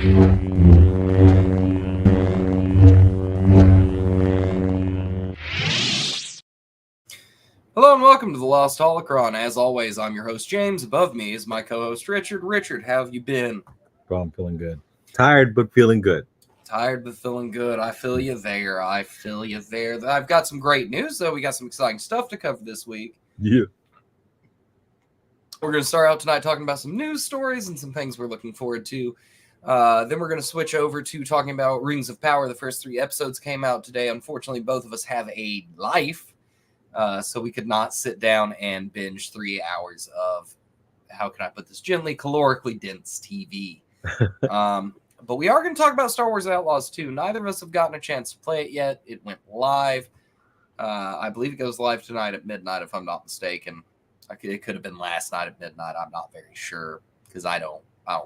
Hello and welcome to the Lost Holocron. As always, I'm your host, James. Above me is my co-host, Richard. Richard, how have you been? Bro, I'm feeling good. Tired, but feeling good. Tired, but feeling good. I feel you there. I've got some great news, though. We got some exciting stuff to cover this week. Yeah. We're going to start out tonight talking about some news stories and some things we're looking forward to. Then we're going to switch over to talking about Rings of Power. The first 3 episodes came out today. Unfortunately, both of us have a life, so we could not sit down and binge 3 hours of, how can I put this gently, calorically dense TV. But we are going to talk about Star Wars Outlaws 2. Neither of us have gotten a chance to play it yet. It went live. I believe it goes live tonight at midnight, if I'm not mistaken. It could have been last night at midnight. I'm not very sure because I don't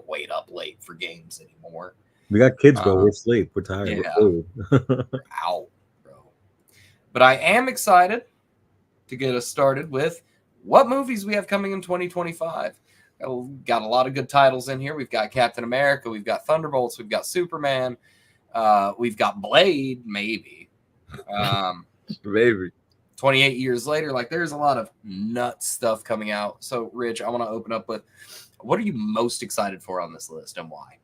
wait up late for games anymore. We got kids, bro. We're asleep. We're tired. Yeah. We're out, bro. But I am excited to get us started with what movies we have coming in 2025. Got a lot of good titles in here. We've got Captain America. We've got Thunderbolts. We've got Superman. We've got Blade, maybe. Maybe. 28 years later, there's a lot of nut stuff coming out. So, Rich, I want to open up with, what are you most excited for on this list and why?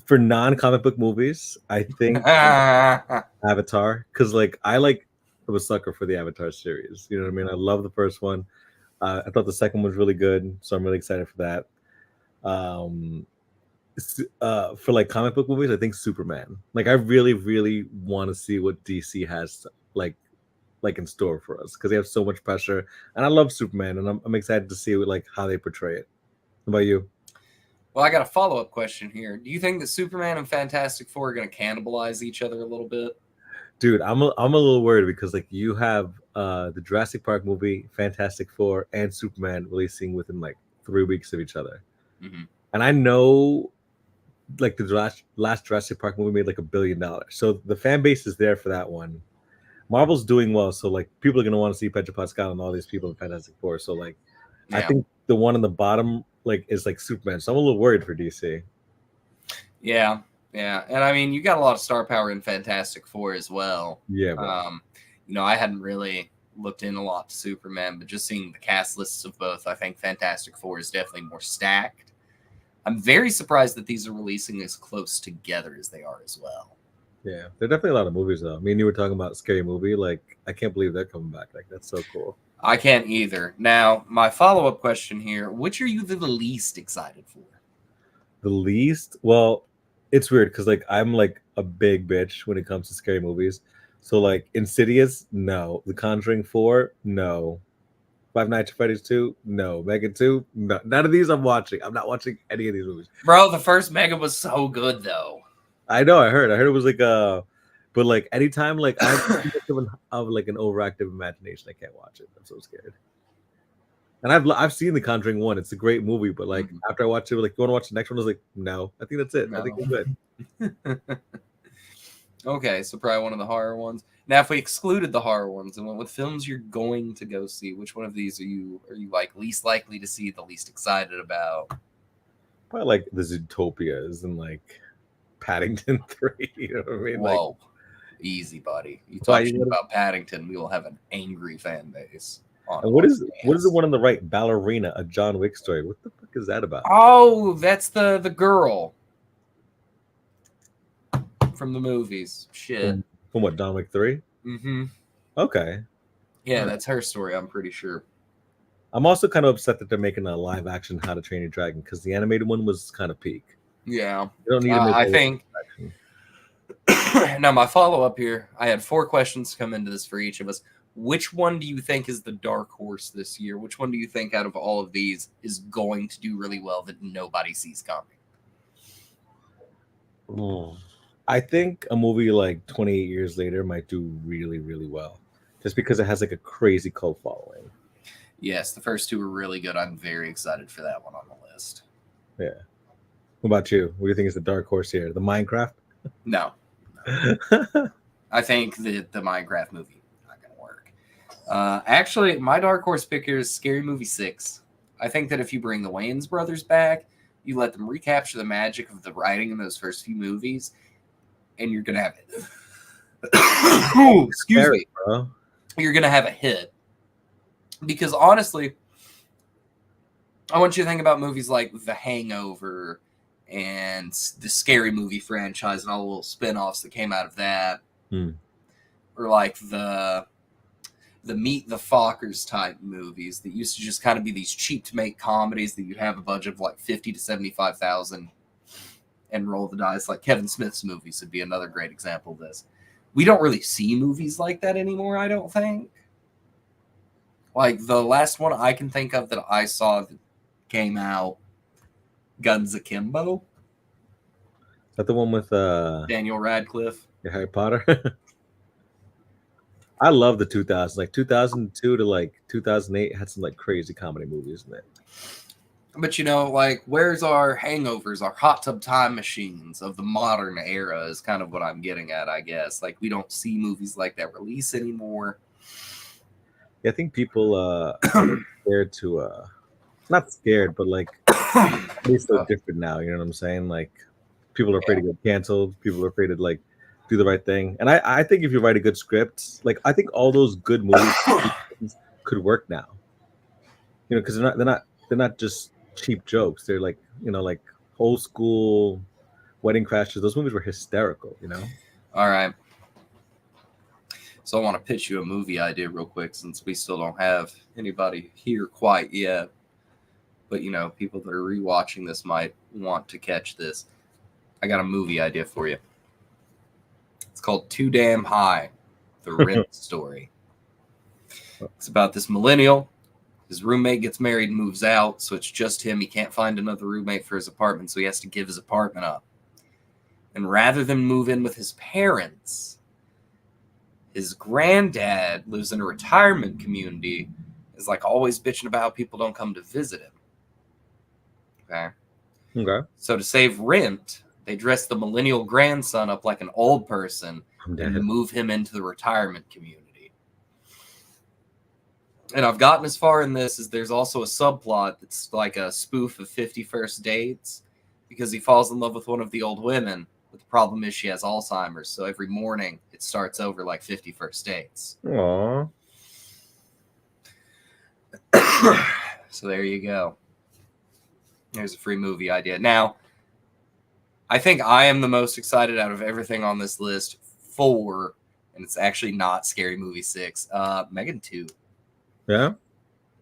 For non-comic book movies, I think Avatar, because I'm a sucker for the Avatar series. You know what I mean? I love the first one. I thought the second one was really good, so I'm really excited for that. For comic book movies, I think Superman. I really, really want to see what DC has in store for us, because they have so much pressure, and I love Superman, and I'm excited to see how they portray it. How about you? Well, I got a follow-up question here. Do you think that Superman and Fantastic Four are going to cannibalize each other a little bit? Dude, I'm a little worried because you have the Jurassic Park movie, Fantastic Four, and Superman releasing within 3 weeks of each other. Mm-hmm. And I know the last Jurassic Park movie made $1 billion, so the fan base is there for that one. Marvel's doing well, so people are gonna want to see Pedro Pascal and all these people in Fantastic Four. So yeah. I think the one on the bottom is Superman. So I'm a little worried for DC. Yeah, and I mean, you got a lot of star power in Fantastic Four as well. Yeah. I hadn't really looked in a lot to Superman, but just seeing the cast lists of both, I think Fantastic Four is definitely more stacked. I'm very surprised that these are releasing as close together as they are as well. Yeah, there are definitely a lot of movies though. I mean, you were talking about Scary Movie. I can't believe they're coming back. That's so cool. I can't either. Now, my follow-up question here: which are you the least excited for? The least? Well, it's weird because I'm a big bitch when it comes to scary movies. So Insidious, no. The Conjuring 4, no. Five Nights at Freddy's 2, no. Megan 2, no. None of these I'm watching. I'm not watching any of these movies. Bro, the first Megan was so good though. I know. I heard it was but anytime I'm of an overactive imagination, I can't watch it. I'm so scared. And I've seen The Conjuring 1. It's a great movie, but after I watch it, you want to watch the next one? I was no. I think that's it. No. I think we're good. Okay, so probably one of the horror ones. Now, if we excluded the horror ones and went with films you're going to go see, which one of these are you least likely to see, the least excited about? Probably the Zootopias and Paddington 3. You know what I mean? Whoa, easy, buddy. You talk shit about Paddington, we will have an angry fan base. And what is the one on the right? Ballerina, a John Wick story. What the fuck is that about? Oh, that's the girl from the movies. Shit. From what, John Wick 3? Mm-hmm. Okay. Yeah, that's her story, I'm pretty sure. I'm also kind of upset that they're making a live action How to Train Your Dragon, because the animated one was kind of peak. Yeah. You don't need to make I think. Now, my follow-up here, I had 4 questions come into this for each of us. Which one do you think is the dark horse this year? Which one do you think out of all of these is going to do really well that nobody sees coming? I think a movie 28 Years Later might do really, really well, just because it has a crazy cult following. Yes, the first 2 are really good. I'm very excited for that one on the list. Yeah. What about you? What do you think is the dark horse here? The Minecraft? No. I think that the Minecraft movie not going to work. Actually, my dark horse pick here is Scary Movie 6. I think that if you bring the Wayans brothers back, You let them recapture the magic of the writing in those first few movies, and you're gonna have it. Excuse me, bro. You're gonna have a hit. Because honestly, I want you to think about movies like The Hangover and the Scary Movie franchise and all the little spin-offs that came out of that. Or like the Meet the Fockers type movies that used to just kind of be these cheap to make comedies that you have a budget of like 50 to 75,000 and roll the dice. Like Kevin Smith's movies would be another great example of this. We don't really see movies like that anymore, I don't think. Like the last one I can think of that I saw that came out, Guns Akimbo. Is that the one with Daniel Radcliffe? Harry Potter? I love the 2000s. Like 2002 to like 2008 had some like crazy comedy movies in it. But you know, like, where's our hangovers, our hot tub time machines of the modern era is kind of what I'm getting at, I guess. Like, we don't see movies like that release anymore. Yeah, I think people are scared to not scared, but like it's so different now, you know what I'm saying? Like people are afraid to get canceled, people are afraid to like do the right thing. And I think if you write a good script, like I think all those good movies could work now. You know, because they're not just cheap jokes. They're like, you know, like old school Wedding Crashers. Those movies were hysterical, you know? All right. So I want to pitch you a movie idea real quick since we still don't have anybody here quite yet. But, you know, people that are rewatching this might want to catch this. I got a movie idea for you. It's called Too Damn High, the Rent Story. It's about this millennial. His roommate gets married and moves out, so it's just him. He can't find another roommate for his apartment, so he has to give his apartment up. And rather than move in with his parents, his granddad lives in a retirement community, is like always bitching about how people don't come to visit him. Okay. So to save rent, they dress the millennial grandson up like an old person and move him into the retirement community. And I've gotten as far in this as there's also a subplot that's like a spoof of 50 First Dates because he falls in love with one of the old women. But the problem is she has Alzheimer's, so every morning it starts over like 50 First Dates. Aww. So there you go. There's a free movie idea. Now, I think I am the most excited out of everything on this list for, and it's actually not Scary Movie 6, Megan 2. Yeah?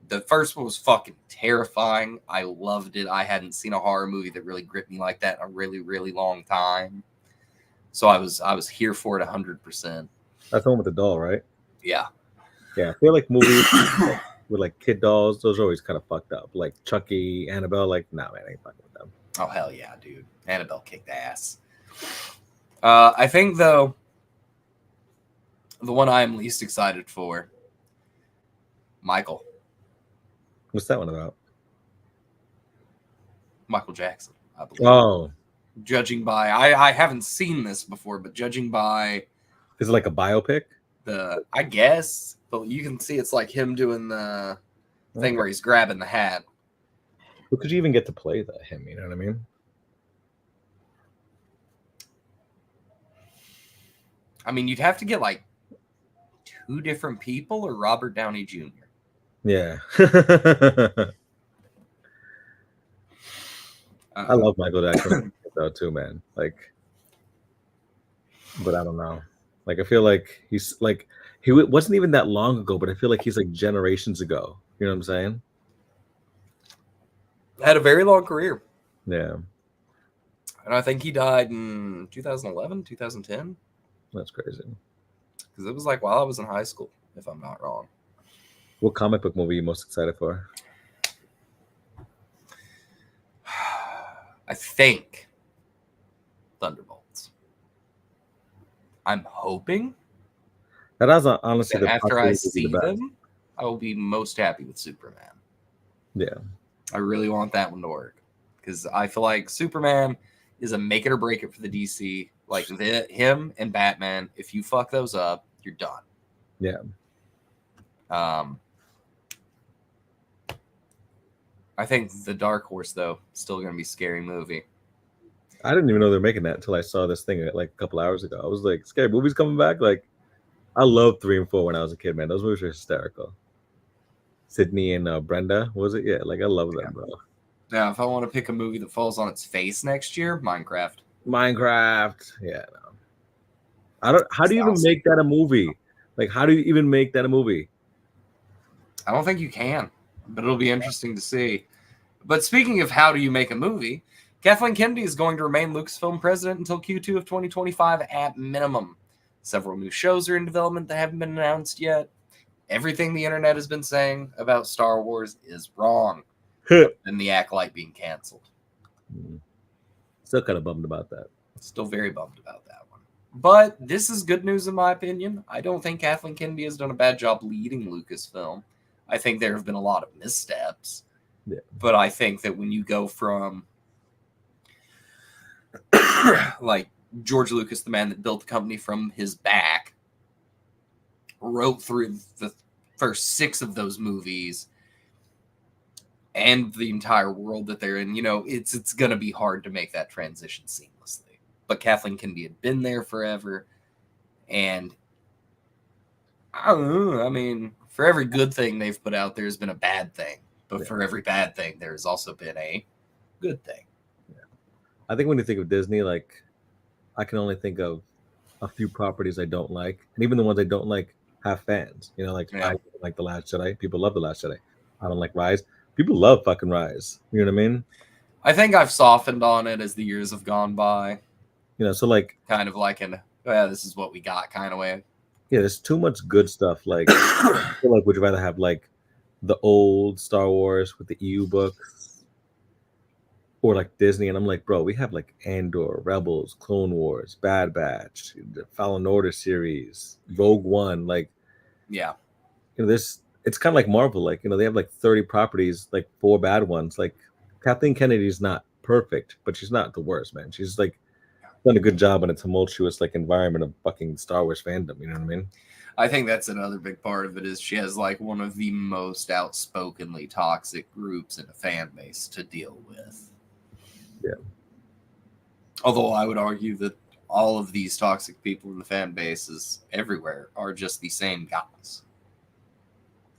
The first one was fucking terrifying. I loved it. I hadn't seen a horror movie that really gripped me like that in a really, really long time. So I was here for it 100%. That's the one with the doll, right? Yeah. Yeah, I feel like movies with like kid dolls, those are always kind of fucked up. Like Chucky, Annabelle, like, nah, man, I ain't fucking with them. Oh, hell yeah, dude. Annabelle kicked ass. I think, though, the one I am least excited for, Michael. What's that one about? Michael Jackson, I believe. Oh. Judging by, I haven't seen this before, but judging by... Is it like a biopic? I guess, but you can see it's like him doing the thing where he's grabbing the hat. Who could you even get to play him? You know what I mean? I mean, you'd have to get like 2 different people or Robert Downey Jr. Yeah. I love Michael Jackson though too, man. Like, but I don't know. Like, I feel like he's like he wasn't even that long ago, but I feel like he's like generations ago. You know what I'm saying? Had a very long career. Yeah. And I think he died in 2011, 2010. That's crazy. Because it was like while I was in high school, if I'm not wrong. What comic book movie are you most excited for? I think Thunderbolts. I'm hoping that is honestly that after I see them, I will be most happy with Superman. Yeah. I really want that one to work. Because I feel like Superman is a make it or break it for the DC. Like him and Batman, if you fuck those up, you're done. Yeah. I think the Dark Horse, though, still going to be a scary movie. I didn't even know they're making that until I saw this thing like a couple hours ago. I was like, scary movies coming back? Like, I loved 3 and 4 when I was a kid, man. Those movies were hysterical. Sydney and Brenda, what was it? Yeah, like I love them, bro. Now, if I want to pick a movie that falls on its face next year, Minecraft. Minecraft. Yeah, no. I don't. How do you even make that a movie? Like, how do you even make that a movie? I don't think you can, but it'll be interesting to see. But speaking of how do you make a movie, Kathleen Kennedy is going to remain Lucasfilm president until Q2 of 2025 at minimum. Several new shows are in development that haven't been announced yet. Everything the internet has been saying about Star Wars is wrong. And the Acolyte being canceled. Still kind of bummed about that. Still very bummed about that one. But this is good news in my opinion. I don't think Kathleen Kennedy has done a bad job leading Lucasfilm. I think there have been a lot of missteps. Yeah. But I think that when you go from like George Lucas, the man that built the company from his back, wrote through the first 6 of those movies and the entire world that they're in, it's going to be hard to make that transition seamlessly. But Kathleen Kennedy had been there forever. And I don't know. I mean, for every good thing they've put out, there's been a bad thing. But for every bad thing, there's also been a good thing. Yeah. I think when you think of Disney, like, I can only think of a few properties I don't like. And even the ones I don't like have fans. I like The Last Jedi. People love The Last Jedi. I don't like Rise. People love fucking Rise. You know what I mean? I think I've softened on it as the years have gone by. So like... kind of like this is what we got kind of way. Yeah, there's too much good stuff. Like, I feel like, would you rather have, like, the old Star Wars with the EU books or, like, Disney? And I'm like, bro, we have, like, Andor, Rebels, Clone Wars, Bad Batch, the Fallen Order series, Rogue One. Like, yeah. It's kind of like Marvel. Like, they have, like, 30 properties, like, 4 bad ones. Like, Kathleen Kennedy's not perfect, but she's not the worst, man. She's, like, done a good job in a tumultuous, like, environment of fucking Star Wars fandom. You know what I mean? I think that's another big part of it is she has like one of the most outspokenly toxic groups in a fan base to deal with. Yeah. Although I would argue that all of these toxic people in the fan bases everywhere are just the same guys.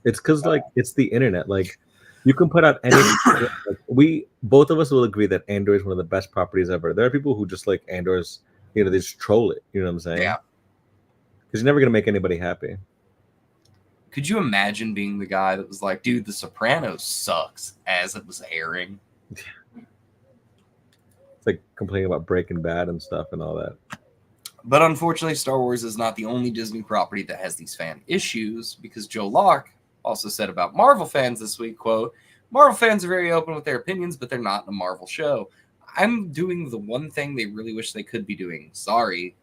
It's because like it's the internet. Like you can put out any. Like, both of us will agree that Andor is one of the best properties ever. There are people who just like Andor's. They just troll it. You know what I'm saying? Yeah. Because you're never gonna make anybody happy. Could you imagine being the guy that was like, dude, The Sopranos sucks as it was airing? It's like complaining about Breaking Bad and stuff and all that. But unfortunately, Star Wars is not the only Disney property that has these fan issues, because Joe Locke also said about Marvel fans this week, quote, Marvel fans are very open with their opinions, but they're not in a Marvel show. I'm doing the one thing they really wish they could be doing. Sorry.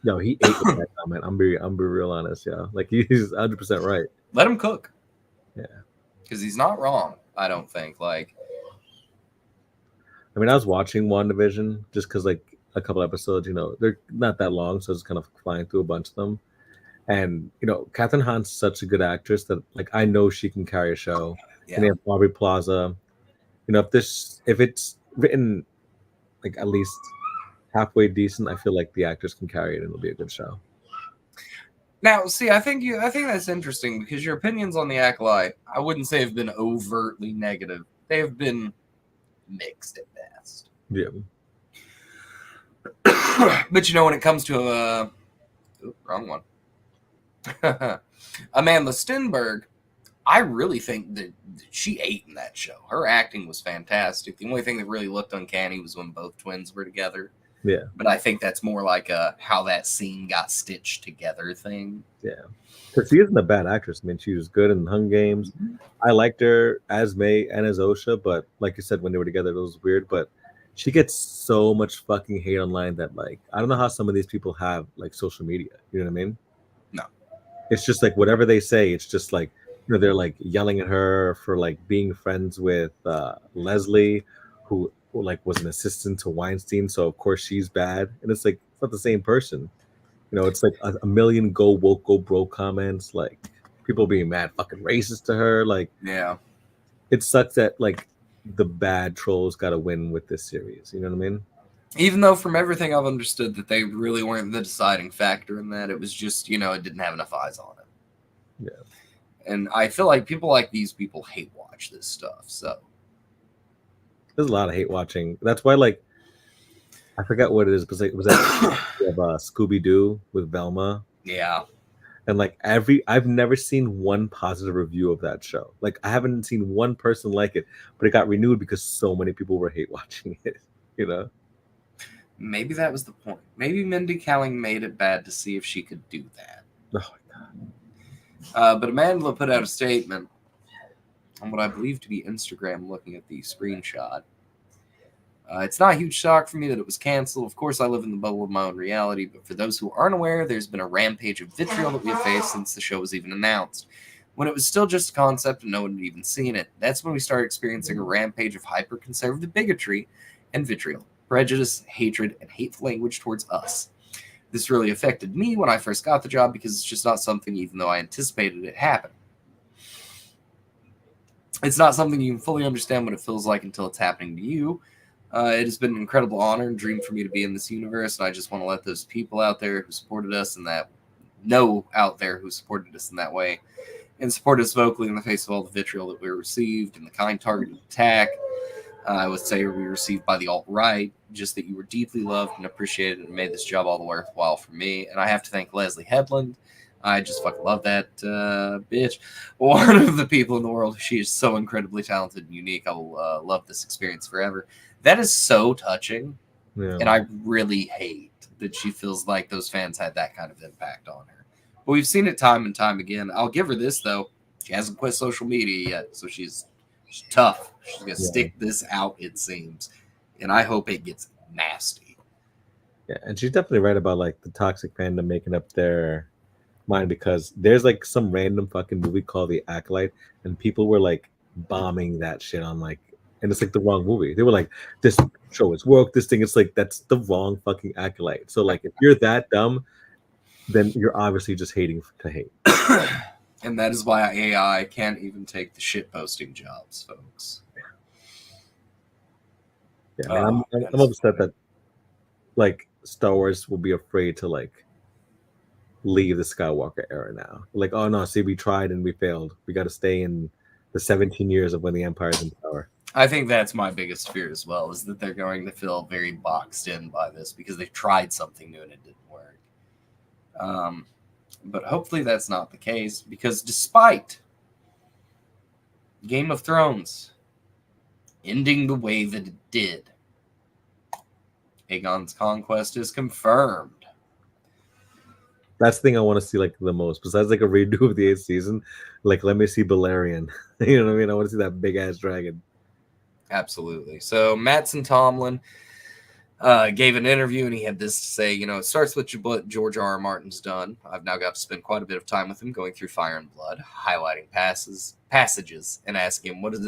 No, he ate with that comment. I'm be real honest, yeah. Like he's 100% right. Let him cook. Yeah. Because he's not wrong, I don't think. Like, I mean, I was watching WandaVision just because like a couple episodes, they're not that long, so I was kind of flying through a bunch of them. And Kathryn Hahn's such a good actress that like I know she can carry a show. Yeah. And they have Aubrey Plaza. If it's written like at least halfway decent, I feel like the actors can carry it and it'll be a good show. Now, see, I think that's interesting because your opinions on the Acolyte, I wouldn't say have been overtly negative. They have been mixed at best. Yeah. But when it comes to wrong one. Amanda Stenberg, I really think that she ate in that show. Her acting was fantastic. The only thing that really looked uncanny was when both twins were together. Yeah. But I think that's more like a how that scene got stitched together thing. Yeah. Because she isn't a bad actress. I mean, she was good in Hunger Games. Mm-hmm. I liked her as May and as Osha, but like you said, when they were together, it was weird. But she gets so much fucking hate online that, like, I don't know how some of these people have, like, social media. You know what I mean? No. It's just, like, whatever they say, it's just, like, they're, like, yelling at her for, like, being friends with Leslie, who like, was an assistant to Weinstein, so, of course, she's bad. And it's, like, it's not the same person. It's, like, a million go woke, go broke comments, like, people being mad fucking racist to her, like... Yeah. it sucks that like the bad trolls got to win with this series. You know what I mean? Even though from everything I've understood that they really weren't the deciding factor in that, it was just, you know, it didn't have enough eyes on it. Yeah. And I feel like people like these people hate watch this stuff. So There's a lot of hate watching. That's why, like, I forgot what it is, because it was that of Scooby Doo with Velma, yeah, and like I've never seen one positive review of that show. Like, I haven't seen one person like it, but it got renewed because so many people were hate watching it. You know? maybe that was the point. Maybe Mindy Kaling made it bad to see if she could do that. Oh my god. But Amanda put out a statement on what I believe to be Instagram, looking at the screenshot. It's not a huge shock for me that it was canceled. Of course, I live in the bubble of my own reality, but for those who aren't aware, there's been a rampage of vitriol that we have faced since the show was even announced. When it was still just a concept and no one had even seen it, that's when we started experiencing a rampage of hyper-conservative bigotry and vitriol, prejudice, hatred, and hateful language towards us. This really affected me when I first got the job because it's just not something, even though I anticipated it happening. It's not something you can fully understand what it feels like until it's happening to you. It has been an incredible honor and dream for me to be in this universe, and I just want to let those people out there who supported us in that way and supported us vocally in the face of all the vitriol that we received and the kind targeted attack I would say we received by the alt-right, just that you were deeply loved and appreciated and made this job all the worthwhile for me. And I have to thank Leslie Headland. I just fucking love that bitch. One of the people in the world. She is so incredibly talented and unique. I will love this experience forever. That is so touching. Yeah. And I really hate that she feels like those fans had that kind of impact on her. But we've seen it time and time again. I'll give her this, though. She hasn't quit social media yet, so she's tough. She's going to stick this out, it seems. And I hope it gets nasty. Yeah, and she's definitely right about like the toxic fandom making up their mind, because there's like some random fucking movie called The Acolyte, and people were like bombing that shit on like, and it's like the wrong movie. They were like, this show is woke, this thing. It's like, that's the wrong fucking Acolyte. So like, if you're that dumb, then you're obviously just hating to hate. And that is why AI can't even take the shit posting jobs, folks. Yeah, man, I'm upset that like Star Wars will be afraid to like leave the Skywalker era now. Like, oh no, see, we tried and we failed. We got to stay in the 17 years of when the Empire's in power. I think that's my biggest fear as well, is that they're going to feel very boxed in by this because they tried something new and it didn't work. But hopefully that's not the case, because despite Game of Thrones ending the way that it did, Aegon's conquest is confirmed. That's the thing I want to see like the most, besides like a redo of the 8th season. Like, let me see Balerion. You know what I mean? I want to see that big ass dragon. Absolutely. So Mattson Tomlin gave an interview, and he had this to say. You know, it starts with what George R.R. Martin's done. I've now got to spend quite a bit of time with him, going through Fire and Blood, highlighting passages, and asking him, what did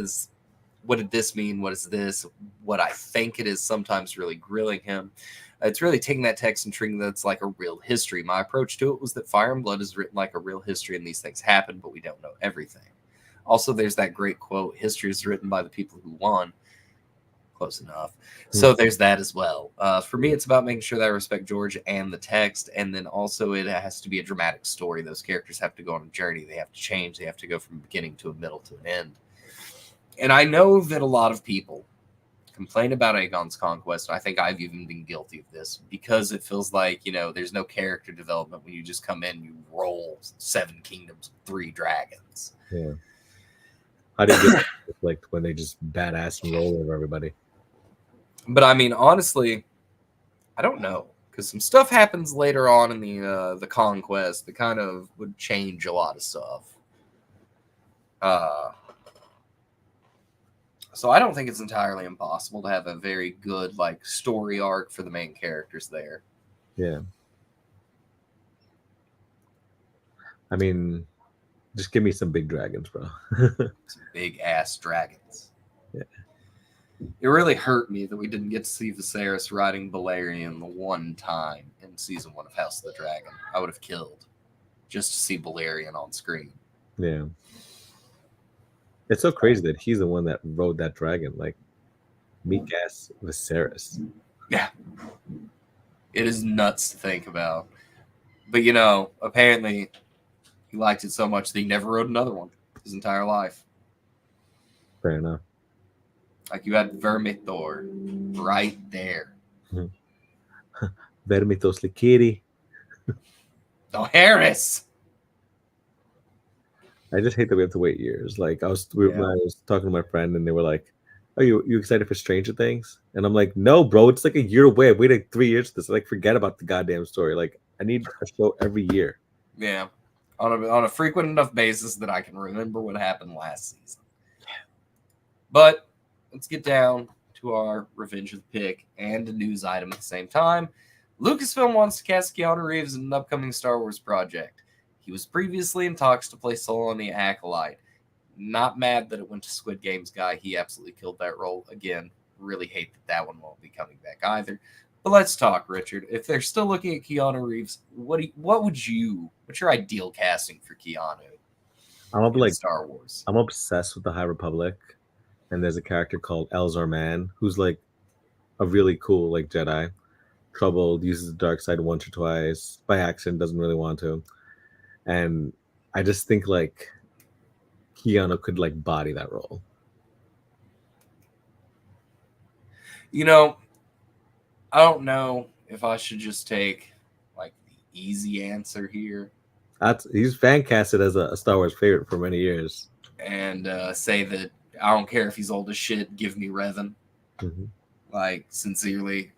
this mean? What is this? What I think it is, sometimes really grilling him. It's really taking that text and treating that's like a real history. My approach to it was that Fire and Blood is written like a real history, and these things happen, but we don't know everything. Also, there's that great quote, history is written by the people who won. Close enough. So there's that as well. For me, it's about making sure that I respect George and the text, and then also it has to be a dramatic story. Those characters have to go on a journey. They have to change. They have to go from a beginning to a middle to an end. And I know that a lot of people complain about Aegon's conquest, and I think I've even been guilty of this, because it feels like, you know, there's no character development when you just come in and you roll 7 kingdoms, 3 dragons. Yeah. How do you get like when they just badass and roll over everybody? But I mean, honestly, I don't know, because some stuff happens later on in the conquest that kind of would change a lot of stuff. So I don't think it's entirely impossible to have a very good like story arc for the main characters there. Yeah. I mean, just give me some big dragons, bro. Some big ass dragons. Yeah. It really hurt me that we didn't get to see Viserys riding Balerion the one time in season 1 of House of the Dragon. I would have killed just to see Balerion on screen. Yeah. It's so crazy that he's the one that rode that dragon, like meek ass Viserys. Yeah, it is nuts to think about. But apparently he liked it so much that he never wrote another one his entire life. Fair enough. Like you had Vermithor right there. Vermitos Likiri. Oh, Harris. I just hate that we have to wait years. Like when I was talking to my friend, and they were like, "Are you excited for Stranger Things?" And I'm like, "No, bro, it's like a year away. I waited 3 years for this. Like, forget about the goddamn story. Like, I need a show every year." Yeah, on a frequent enough basis that I can remember what happened last season. But let's get down to our Revenge of the Pick and a news item at the same time. Lucasfilm wants to cast Keanu Reeves in an upcoming Star Wars project. He was previously in talks to play Solo on the Acolyte. Not mad that it went to Squid Game's guy. He absolutely killed that role. Again, really hate that one won't be coming back either. But let's talk, Richard. If they're still looking at Keanu Reeves, what's your ideal casting for Keanu in Star Wars? I'm obsessed with the High Republic, and there's a character called Elzar Mann who's like a really cool like Jedi. Troubled, uses the dark side once or twice by accident, doesn't really want to. And I just think like Keanu could like body that role. I don't know if I should just take like the easy answer here. He's fan casted as a Star Wars favorite for many years. And say that I don't care if he's old as shit, give me Revan. Mm-hmm. Like, sincerely,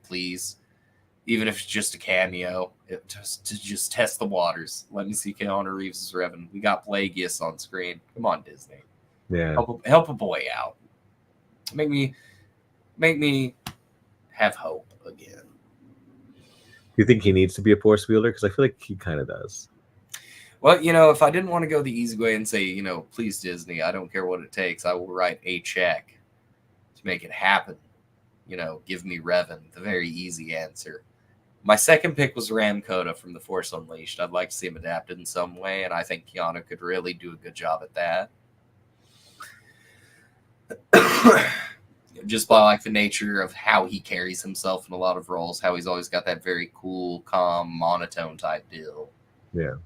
please. Even if it's just a cameo, to just test the waters. Let me see Keanu Reeves as Revan. We got Plagueis on screen. Come on, Disney. Yeah. Help a boy out. Make me have hope again. Do you think he needs to be a Force wielder? Because I feel like he kind of does. Well, if I didn't want to go the easy way and say, please, Disney, I don't care what it takes. I will write a check to make it happen. Give me Revan, the very easy answer. My second pick was Ram Koda from The Force Unleashed. I'd like to see him adapted in some way, and I think Keanu could really do a good job at that. Just by like the nature of how he carries himself in a lot of roles, how he's always got that very cool, calm, monotone type deal. Yeah.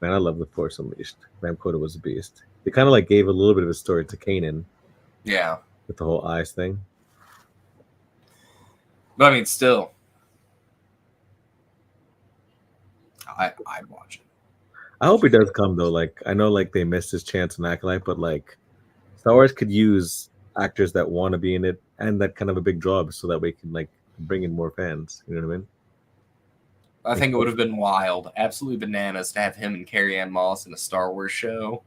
Man, I love The Force Unleashed. Ram Koda was a beast. They kind of like gave a little bit of a story to Kanan. Yeah. With the whole eyes thing. But I mean, still, I'd watch it. I hope he does come though. Like, I know like they missed his chance in Acolyte, but like Star Wars could use actors that want to be in it and that kind of a big job so that we can like bring in more fans. You know what I mean? I think it would have been wild, absolutely bananas to have him and Carrie-Anne Moss in a Star Wars show.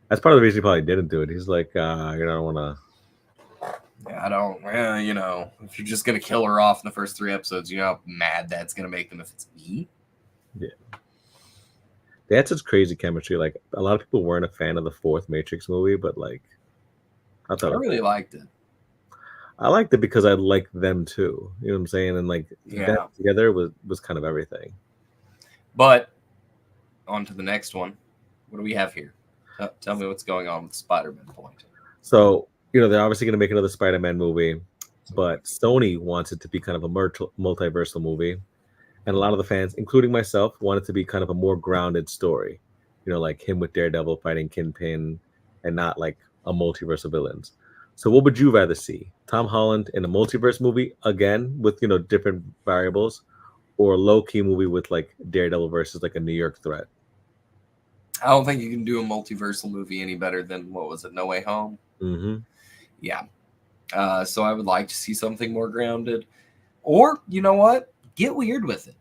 That's part of the reason he probably didn't do it. He's like, I don't want to. Yeah, I don't. If you're just gonna kill her off in the first 3 episodes, you know how mad that's gonna make them if it's me. Yeah. They had such crazy chemistry. Like a lot of people weren't a fan of the 4th Matrix movie, but like, I really liked it. I liked it because I liked them too. You know what I'm saying? And like that together was kind of everything. But on to the next one. What do we have here? Tell me what's going on with Spider-Man point. So, they're obviously going to make another Spider-Man movie, but Sony wants it to be kind of a multiversal movie. And a lot of the fans, including myself, want it to be kind of a more grounded story. Like him with Daredevil fighting Kingpin and not like a multiverse of villains. So what would you rather see? Tom Holland in a multiverse movie again with, different variables, or a low-key movie with like Daredevil versus like a New York threat? I don't think you can do a multiversal movie any better than, what was it, No Way Home? Mm-hmm. Yeah. So I would like to see something more grounded. Or, you know what? Get weird with it.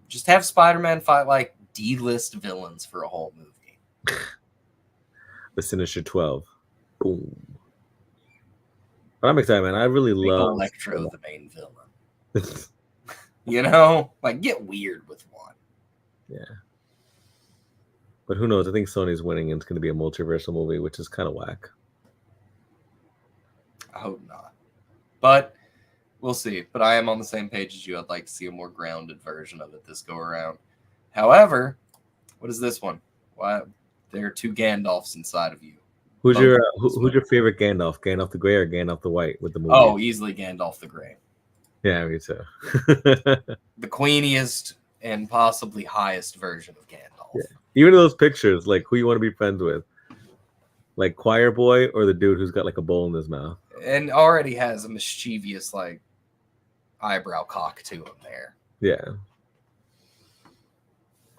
Just have Spider-Man fight like D-list villains for a whole movie. The Sinister 12. Boom. But I'm excited, man. I really love Electro, the main villain. Like get weird with one. Yeah. But who knows? I think Sony's winning and it's going to be a multiversal movie, which is kind of whack. I hope not. But we'll see. But I am on the same page as you. I'd like to see a more grounded version of it this go around. However, what is this one? Why? There are two Gandalfs inside of you. Who's Both your of them who's your favorite Gandalf? Gandalf the Grey or Gandalf the White with the movie? Oh, easily Gandalf the Grey. Yeah, me too. The queeniest and possibly highest version of Gandalf. Yeah. Even those pictures, like who you want to be friends with, like Choir Boy or the dude who's got like a bowl in his mouth, and already has a mischievous like eyebrow cock to him there. Yeah,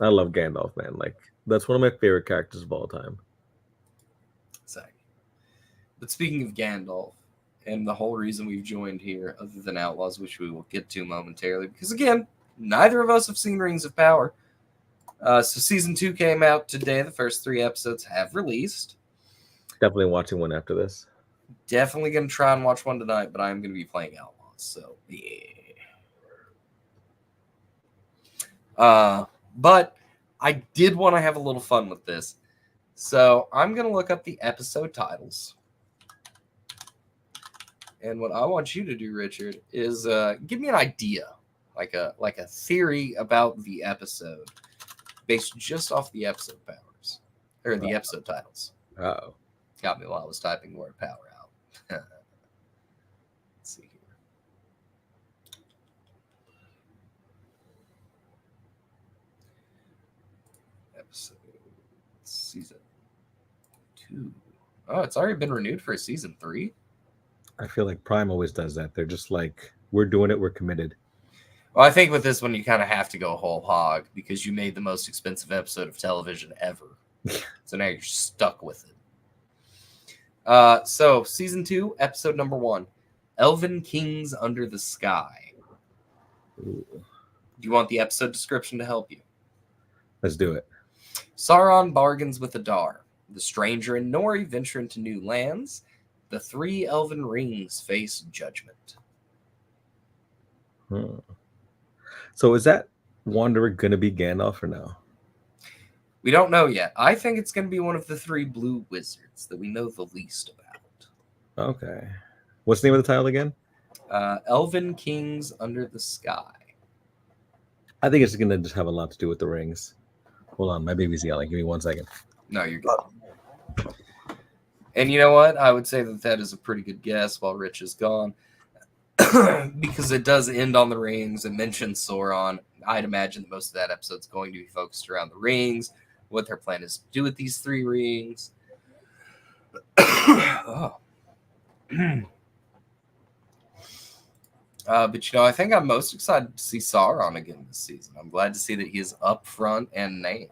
I love Gandalf, man. Like that's one of my favorite characters of all time. Exactly. But speaking of Gandalf, and the whole reason we've joined here, other than Outlaws, which we will get to momentarily, because again, neither of us have seen Rings of Power. So season 2 came out today. The first 3 episodes have released. Definitely watching one after this. Definitely going to try and watch one tonight, but I'm going to be playing Outlaws. So, yeah. But I did want to have a little fun with this. So I'm going to look up the episode titles. And what I want you to do, Richard, is give me an idea, like a theory about the episode, based just off the episode powers or the episode titles. Oh, got me while I was typing the word power out. Let's see here. Episode season 2. Oh, it's already been renewed for season 3. I feel like Prime always does that. They're just like, we're doing it, we're committed. Well, I think with this one, you kind of have to go whole hog because you made the most expensive episode of television ever. So now you're stuck with it. So season 2, episode number 1, Elven Kings Under the Sky. Ooh. Do you want the episode description to help you? Let's do it. Sauron bargains with Adar. The stranger and Nori venture into new lands. The 3 elven rings face judgment. So is that Wanderer going to be Gandalf or no? We don't know yet. I think it's going to be one of the 3 blue wizards that we know the least about. Okay. What's the name of the title again? Elven Kings Under the Sky. I think it's going to just have a lot to do with the rings. Hold on, my baby's yelling. Give me 1 second. No, you're good. And you know what? I would say that is a pretty good guess while Rich is gone. Because it does end on the rings. It mentions Sauron. I'd imagine that most of that episode's going to be focused around the rings, what their plan is to do with these 3 rings. Oh. But, I think I'm most excited to see Sauron again this season. I'm glad to see that he is up front and named.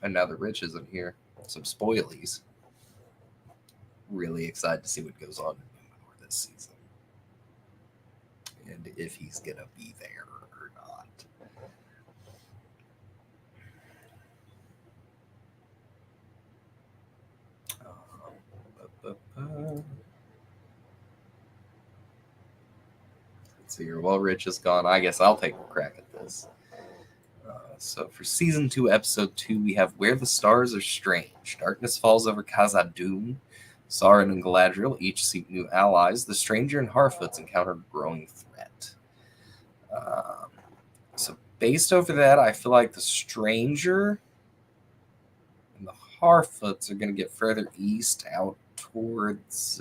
And now that Rich isn't here, some spoilies. Really excited to see what goes on in Numenor this season. And if he's going to be there or not. Let's see here. While Rich is gone, I guess I'll take a crack at this. So for season 2, episode 2, we have Where the Stars Are Strange. Darkness falls over Khazad-dûm. Sauron and Galadriel each seek new allies. The Stranger and Harfoots encounter a growing threat. So based over that, I feel like the Stranger and the Harfoots are going to get further east out towards...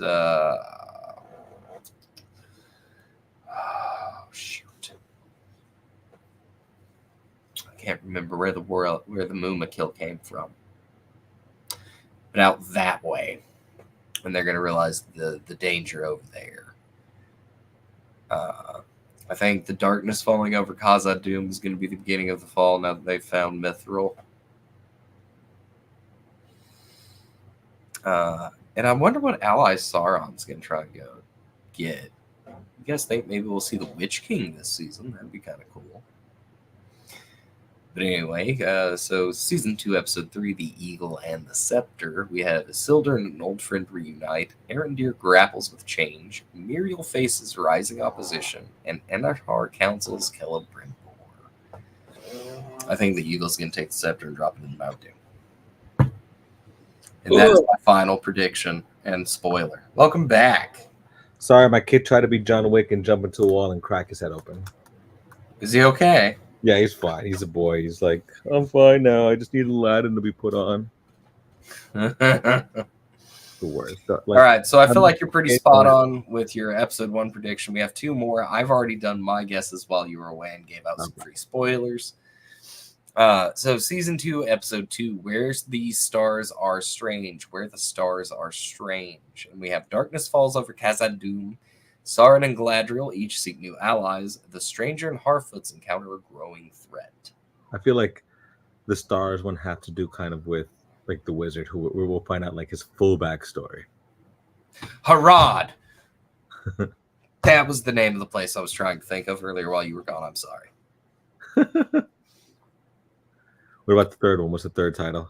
can't remember where the Muma kill came from, but out that way, and they're going to realize the danger over there. I think the darkness falling over Khazad-dûm is going to be the beginning of the fall now that they've found Mithril. And I wonder what ally Sauron's going to try and go get. You guys think maybe we'll see the Witch King this season? That'd be kind of cool. But anyway, so season 2, episode 3, The Eagle and the Scepter. We have Isildur and an old friend reunite. Arondir grapples with change. Miriel faces rising opposition, and Enarthar counsels Celebrimbor. I think the Eagle's going to take the scepter and drop it in Mount Doom. And that is my final prediction and spoiler. Welcome back. Sorry, my kid tried to be John Wick and jump into a wall and crack his head open. Is he okay? Yeah, he's fine. He's a boy. He's like, I'm fine now. I just need Aladdin to be put on. The worst. All Like, right, so I feel I'm like you're pretty okay, spot but- on with your episode 1 prediction. We have 2 more. I've already done my guesses while you were away and gave out some free spoilers. So season 2, episode 2, Where the Stars Are Strange. Where the Stars Are Strange. And we have darkness falls over Khazad-dûm. Sauron and Galadriel each seek new allies. The Stranger and Harfoots encounter a growing threat. I feel like the stars one have to do kind of with like the wizard, who we'll find out like his full backstory. Harad! That was the name of the place I was trying to think of earlier while you were gone. I'm sorry. What about the third one? What's the third title?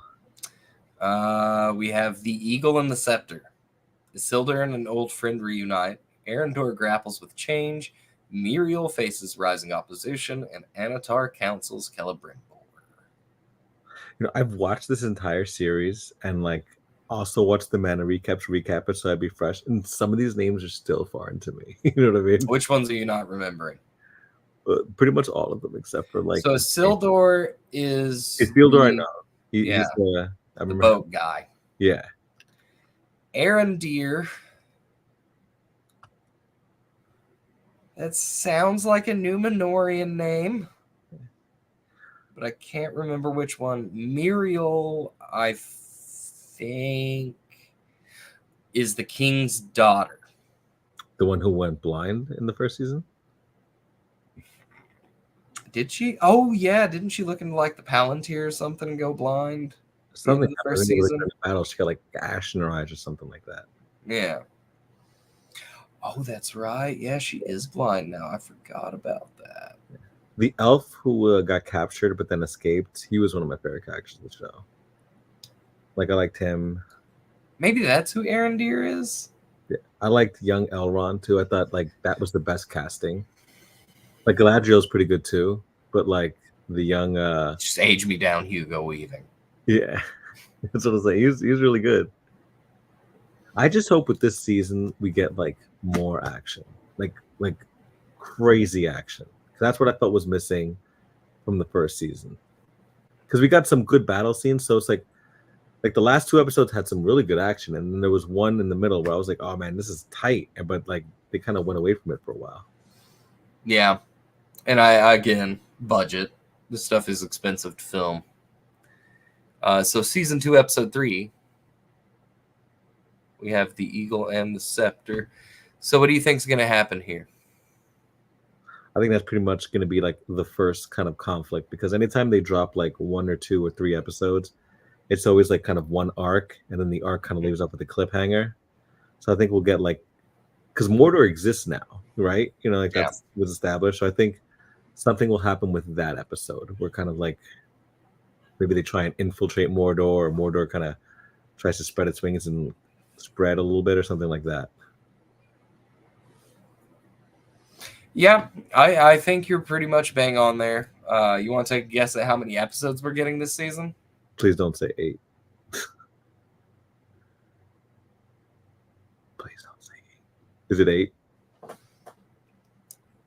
We have The Eagle and the Scepter. Isildur and an old friend reunite. Arendor grapples with change. Miriel faces rising opposition. And Anatar counsels Celebrimbor. You know, I've watched this entire series and like also watched the Mana recap it so I'd be fresh. And some of these names are still foreign to me. You know what I mean? Which ones are you not remembering? Pretty much all of them except for like. So Isildur is. Isildur, I know. Yeah. He's the, I The remember. boat guy. Yeah. Arendir. That sounds like a Numenorian name, but I can't remember which one. Miriel, I think, is the king's daughter. The one who went blind in the first season? Did she? Oh, yeah. Didn't she look into like the Palantir or something and go blind? Something in the first happened in season? the battle. She got like ash in her eyes or something like that. Yeah. Oh, that's right. Yeah, she is blind now. I forgot about that. The elf who got captured but then escaped, he was one of my favorite characters in the show. Like, I liked him. Maybe that's who Arendir is? Yeah. I liked young Elrond too. I thought like that was the best casting. Like Galadriel's pretty good too, but like the young Just age me down, Hugo Weaving. yeah. That's what I was saying. He's really good. I just hope with this season we get like more action. Like crazy action. That's what I felt was missing from the first season. Because we got some good battle scenes, so it's like the last 2 episodes had some really good action, and then there was one in the middle where I was like, oh man, this is tight. But like they kind of went away from it for a while. Yeah. And I again, budget. This stuff is expensive to film. So season 2, episode 3, we have the Eagle and the Scepter. So what do you think is going to happen here? I think that's pretty much going to be like the first kind of conflict, because anytime they drop like 1 or 2 or 3 episodes, it's always like kind of one arc, and then the arc kind of leaves up with a cliffhanger. So I think we'll get like, because Mordor exists now, right? You know, like that was established. So I think something will happen with that episode. Where kind of like maybe they try and infiltrate Mordor, or Mordor kind of tries to spread its wings and spread a little bit, or something like that. Yeah, I think you're pretty much bang on there. You want to take a guess at how many episodes we're getting this season? Please don't say 8. Please don't say 8. Is it 8?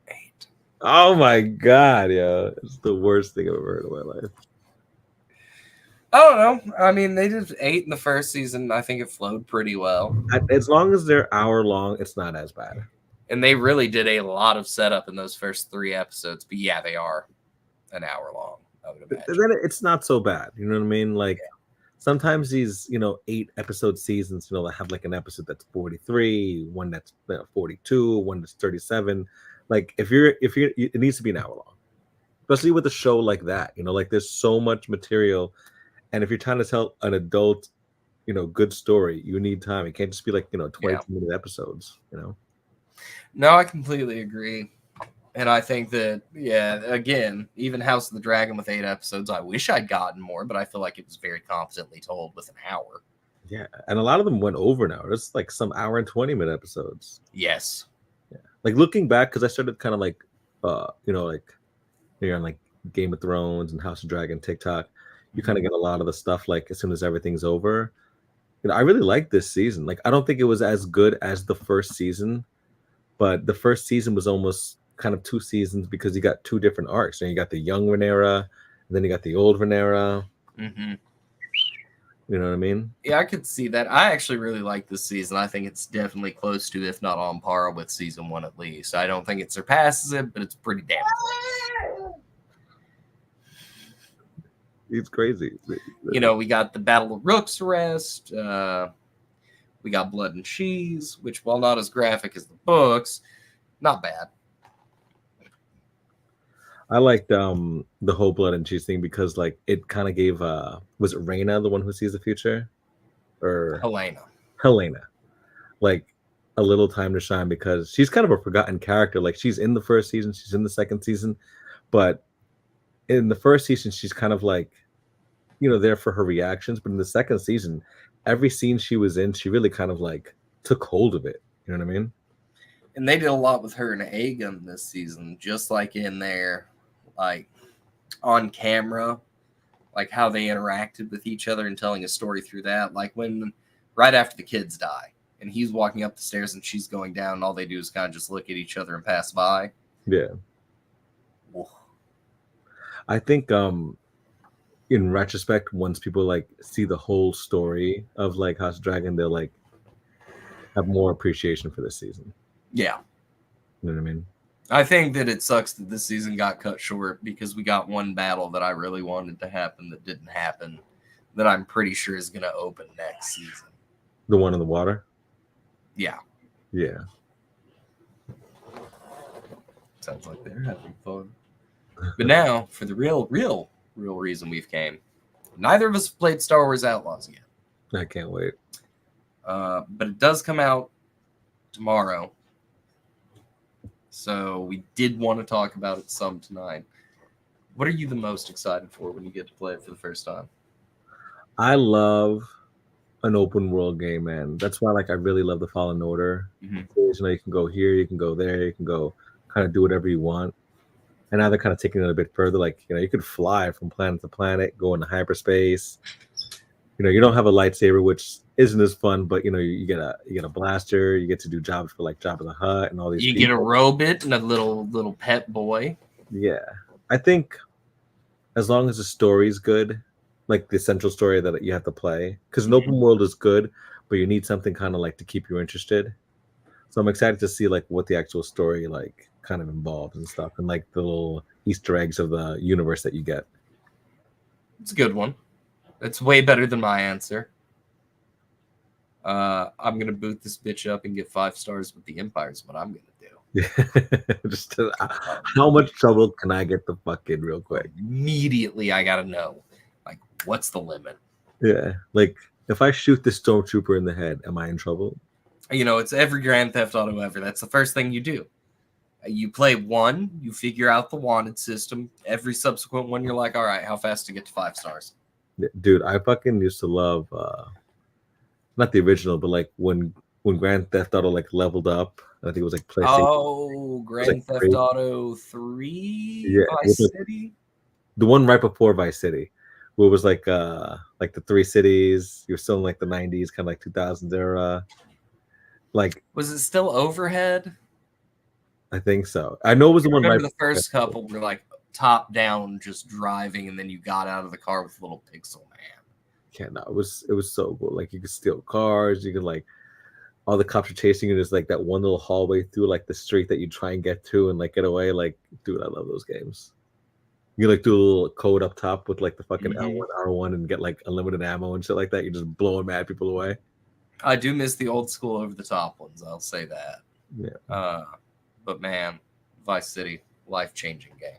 8. Oh my god, yo. It's the worst thing I've ever heard in my life. I don't know. I mean, they did 8 in the first season. I think it flowed pretty well. As long as they're hour long, it's not as bad. And they really did a lot of setup in those first 3 episodes. But yeah, they are an hour long, I would imagine. Then it's not so bad. You know what I mean? Like sometimes these, 8 episode seasons, they have like an episode that's 43, one that's 42, one that's 37. Like if you're, it needs to be an hour long, especially with a show like that. Like there's so much material, and if you're trying to tell an adult, good story, you need time. It can't just be like 22-minute episodes. No, I completely agree. And I think that, again, even House of the Dragon with 8 episodes, I wish I'd gotten more, but I feel like it was very competently told with an hour. Yeah, and a lot of them went over now. It's like some hour and 20-minute episodes. Yes. Yeah. Like looking back, because I started kind of like, like you're on like Game of Thrones and House of Dragon TikTok, you kind of get a lot of the stuff like as soon as everything's over. I really like this season. Like I don't think it was as good as the first season, but the first season was almost kind of 2 seasons because you got 2 different arcs. And you got the young Rhaenyra, and then you got the old Rhaenyra. Mm-hmm. You know what I mean? Yeah, I could see that. I actually really like this season. I think it's definitely close to, if not on par with season 1 at least. I don't think it surpasses it, but it's pretty damn close. It's crazy. You know, we got the Battle of Rook's Rest. We got Blood and Cheese, which, while not as graphic as the books, not bad. I liked the whole Blood and Cheese thing because like it kind of gave was it Rhaena the one who sees the future, or Helena, like a little time to shine because she's kind of a forgotten character. Like she's in the first season, she's in the second season, but in the first season she's kind of like, you know, there for her reactions. But in the second season, every scene she was in, she really kind of like took hold of it. You know what I mean? And they did a lot with her and Aegon this season, just like in there, like on camera, like how they interacted with each other and telling a story through that. Like when right after the kids die and he's walking up the stairs and she's going down, and all they do is kind of just look at each other and pass by. Yeah. Whoa. I think in retrospect, once people like see the whole story of like House of Dragon, they'll like have more appreciation for this season. Yeah. You know what I mean? I think that it sucks that this season got cut short because we got one battle that I really wanted to happen that didn't happen, that I'm pretty sure is going to open next season. The one in the water? Yeah. Yeah. Sounds like they're having fun. But now, for the real reason we've came. Neither of us have played Star Wars Outlaws yet. I can't wait. But it does come out tomorrow. So we did want to talk about it some tonight. What are you the most excited for when you get to play it for the first time? I love an open world game, man. That's why like I really love the Fallen Order. Mm-hmm. You know, you can go here, you can go there, you can go kind of do whatever you want. And now they're kind of taking it a bit further. Like, you know, you could fly from planet to planet, go into hyperspace. You know, you don't have a lightsaber, which isn't as fun, but you know, you get a blaster, you get to do jobs for like Jabba the Hutt and all these. You people. get a robot and a little pet boy. Yeah, I think as long as the story's good, like the central story that you have to play, because an open world is good, but you need something kind of like to keep you interested. So I'm excited to see like what the actual story like kind of involves and stuff, and like the little Easter eggs of the universe that you get. It's a good one. It's way better than my answer. I'm gonna boot this bitch up and get 5 stars with the Empire is what I'm gonna do. Just how much trouble can I get the fuck in real quick? Immediately, I gotta know, like, what's the limit? Yeah, like if I shoot this stormtrooper in the head, am I in trouble? You know, it's every Grand Theft Auto ever. That's the first thing you do. You play 1, you figure out the wanted system. Every subsequent one, you're like, all right, how fast to get to 5 stars? Dude, I fucking used to love not the original, but like when Grand Theft Auto like leveled up. I think it was like PlayStation. Oh, Grand Theft Auto 3, yeah, Vice City. The one right before Vice City, where it was like the 3 cities. You're still in like the 90s, kind of like 2000s era. Like, was it still overhead? I think so. I know it was the one right. The first couple were like top down, just driving, and then you got out of the car with little pixel man. Yeah, no, it was so cool. Like you could steal cars, you could like all the cops are chasing you. There's like that one little hallway through like the street that you try and get through and like get away. Like, dude, I love those games. You like do a little code up top with like the fucking L1, R1 and get like unlimited ammo and shit like that. You're just blowing mad people away. I do miss the old school over the top ones. I'll say that. Yeah. But man, Vice City, life-changing game.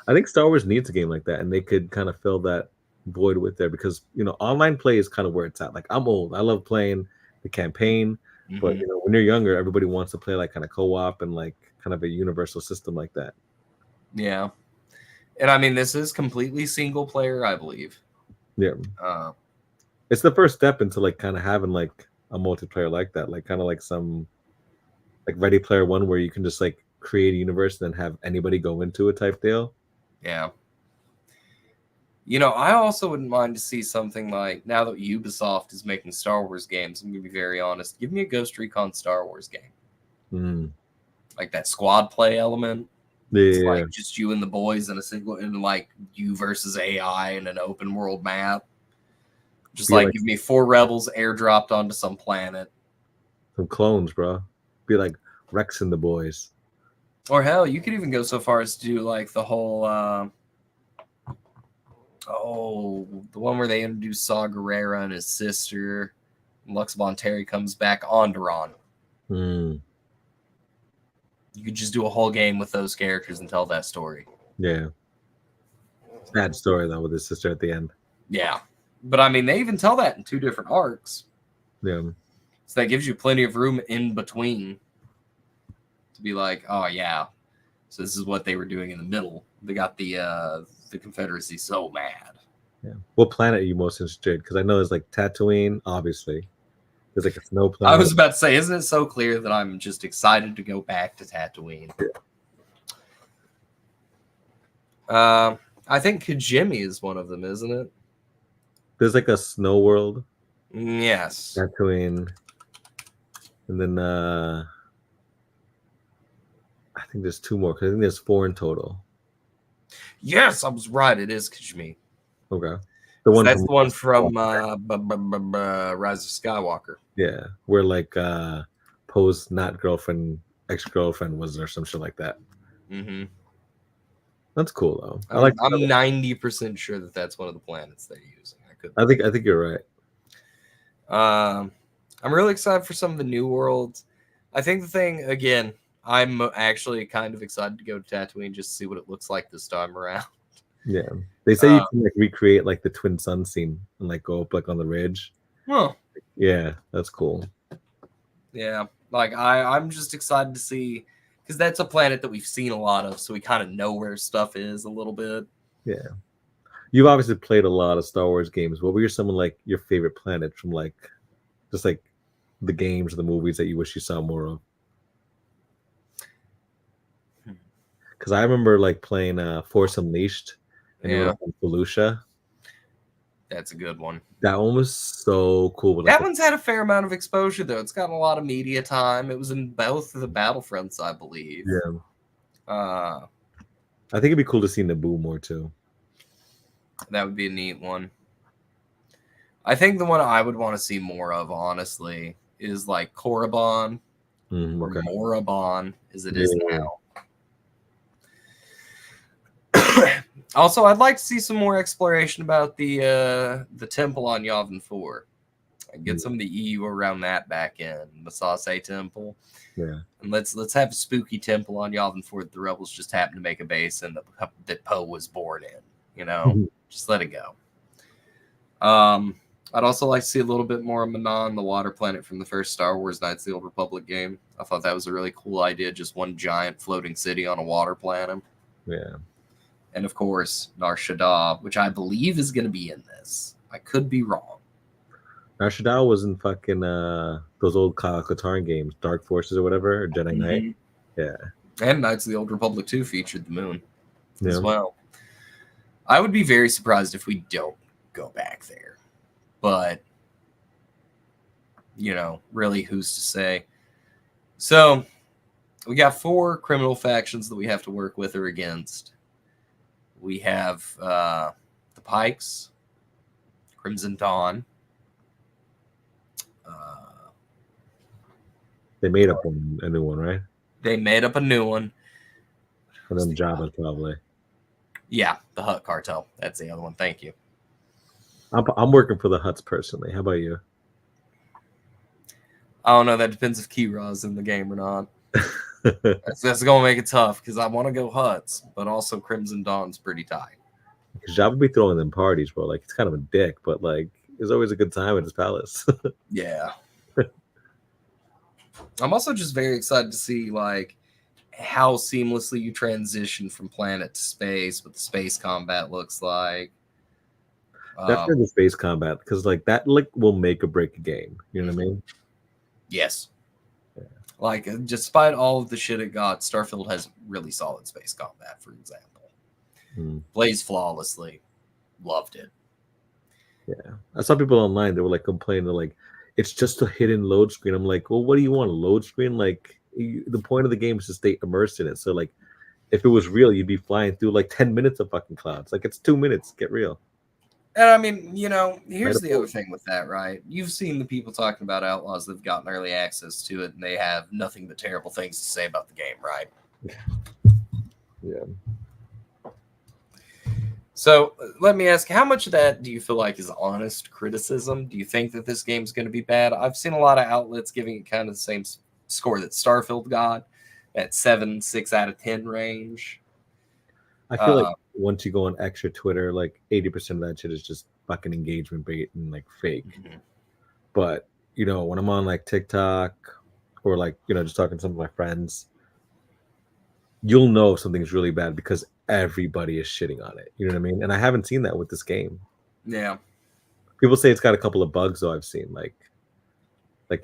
I think Star Wars needs a game like that, and they could kind of fill that void with there because, you know, online play is kind of where it's at. Like, I'm old. I love playing the campaign, but, you know, when you're younger, everybody wants to play like kind of co-op and like kind of a universal system like that. Yeah. And I mean, this is completely single player, I believe. Yeah. It's the first step into like kind of having like a multiplayer like that, like kind of like some like Ready Player One where you can just like create a universe and then have anybody go into it type deal. Yeah. You know, I also wouldn't mind to see something like, now that Ubisoft is making Star Wars games, I'm going to be very honest, give me a Ghost Recon Star Wars game. like that squad play element. Yeah, It's yeah, like just you and the boys in a single, and like you versus AI in an open world map. Just be like like give me 4 rebels airdropped onto some planet. some clones, bro. Be like Rex and the boys. Or hell, you could even go so far as to do like the whole the one where they introduce Saw Gerrera and his sister. Lux Bonteri comes back on Duran. Hmm. You could just do a whole game with those characters and tell that story. Yeah. Sad story though with his sister at the end. Yeah. But I mean, they even tell that in 2 different arcs. Yeah. So that gives you plenty of room in between to be like, oh yeah, so this is what they were doing in the middle. They got the Confederacy so mad. Yeah. What planet are you most interested? Because I know there's like Tatooine, obviously. There's like a snow I planet. was about to say, isn't it so clear that I'm just excited to go back to Tatooine? I think Kijimi is one of them, isn't it? There's like a snow world, Yes. Tatooine, and then I think there's 2 more. Because I think there's 4 in total. Yes, I was right. It is Kijimi. Okay. The one That's from the one from Rise of Skywalker. yeah, where like Poe's not girlfriend, ex-girlfriend was or some shit like that. Mm-hmm. That's cool though. I'm 90% sure that that's one of the planets they're using. I think you're right. I'm really excited for some of the new worlds. I think the thing again, I'm actually kind of excited to go to Tatooine just to see what it looks like this time around. Yeah, they say you can like recreate like the Twin Sun scene and like go up like on the ridge. Huh. Yeah, that's cool. Yeah, like I'm just excited to see because that's a planet that we've seen a lot of, so we kind of know where stuff is a little bit. Yeah, you've obviously played a lot of Star Wars games. What were some of like your favorite planets from like just like the games or the movies that you wish you saw more of? Because I remember like playing Force Unleashed and Yeah, Felucia. that's a good one. That one was so cool. But, like, That one's had a fair amount of exposure though. It's gotten a lot of media time. It was in both of the Battlefronts, I believe. yeah, Uh, I think it'd be cool to see Naboo more too. that would be a neat one. I think the one I would want to see more of, honestly, is like Korriban or Okay. Morabon, as it is now. Also, I'd like to see some more exploration about the temple on Yavin 4. Get some of the EU around that back in Masase Temple. Yeah, and let's have a spooky temple on Yavin 4 that the rebels just happen to make a base in that Poe was born in. You know, just let it go. I'd also like to see a little bit more of Manon, the water planet from the first Star Wars Knights of the Old Republic game. I thought that was a really cool idea, just one giant floating city on a water planet. yeah. And of course, Nar Shaddaa, which I believe is going to be in this. I could be wrong. Nar Shaddaa was in fucking those old Katarn games, Dark Forces or whatever, or Jedi Knight. Yeah. And Knights of the Old Republic 2 featured the moon as well. I would be very surprised if we don't go back there. But, you know, really, who's to say? So, we got 4 criminal factions that we have to work with or against. We have the Pikes, Crimson Dawn. They made up a new one, right? They made up a new one. And then Jabba probably. Yeah, the Hutt Cartel. That's the other one. Thank you. I'm working for the Hutts personally. How about you? I don't know. That depends if Kira's in the game or not. That's going to make it tough because I want to go Hutts, but also Crimson Dawn's pretty tight. Because Jabba be throwing them parties, bro. Like, it's kind of a dick, but like, it's always a good time at his palace. Yeah. I'm also just very excited to see like how seamlessly you transition from planet to space, what the space combat looks like. That's for the space combat, because like that like will make or break a game. You know what I mean? Yes. Yeah. Like, despite all of the shit it got, Starfield has really solid space combat, for example. Plays flawlessly. Loved it. Yeah. I saw people online, they were like complaining, like, it's just a hidden load screen. I'm like, well, what do you want? A load screen? Like, the point of the game is to stay immersed in it. So like, if it was real, you'd be flying through like 10 minutes of fucking clouds. Like it's 2 minutes. Get real. And I mean, you know, here's the Metaphor. other thing with that, right? You've seen the people talking about Outlaws that've gotten early access to it, and they have nothing but terrible things to say about the game, right? Yeah. So let me ask, how much of that do you feel like is honest criticism? Do you think that this game's going to be bad? I've seen a lot of outlets giving it kind of the same score that Starfield got, at 6 out of 10 range. I feel like once you go on extra Twitter, like 80% of that shit is just fucking engagement bait and like fake. Mm-hmm. But you know, when I'm on like TikTok or like, you know, just talking to some of my friends, you'll know if something's really bad because everybody is shitting on it. You know what I mean? And I haven't seen that with this game. Yeah. People say it's got a couple of bugs though. I've seen like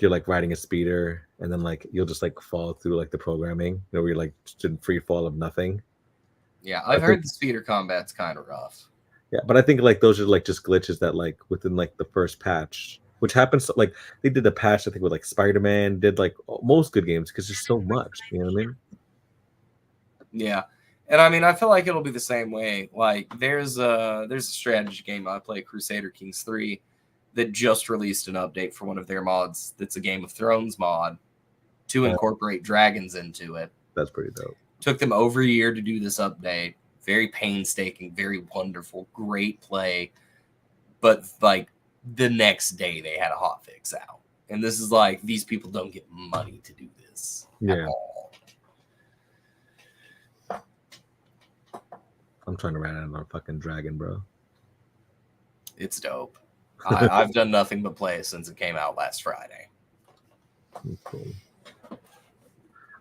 you're like riding a speeder and then like you'll just like fall through like the programming, you know, where you're like just in free fall of nothing. Yeah, I've heard the speeder combat's kind of rough. Yeah, but I think like those are like just glitches that like within like the first patch, which happens like they did a patch I think with like Spider-Man, did like most good games because there's so much. You know what I mean? Yeah, and I mean I feel like it'll be the same way. Like there's a strategy game I play, Crusader Kings 3, that just released an update for one of their mods. That's a Game of Thrones mod to incorporate dragons into it. That's pretty dope. Took them over a year to do this update. Very painstaking, very wonderful, great play. But like the next day they had a hotfix out. And this is like, these people don't get money to do this at all. I'm trying to run out on a fucking dragon, bro. It's dope. I've done nothing but play it since it came out last Friday. Cool.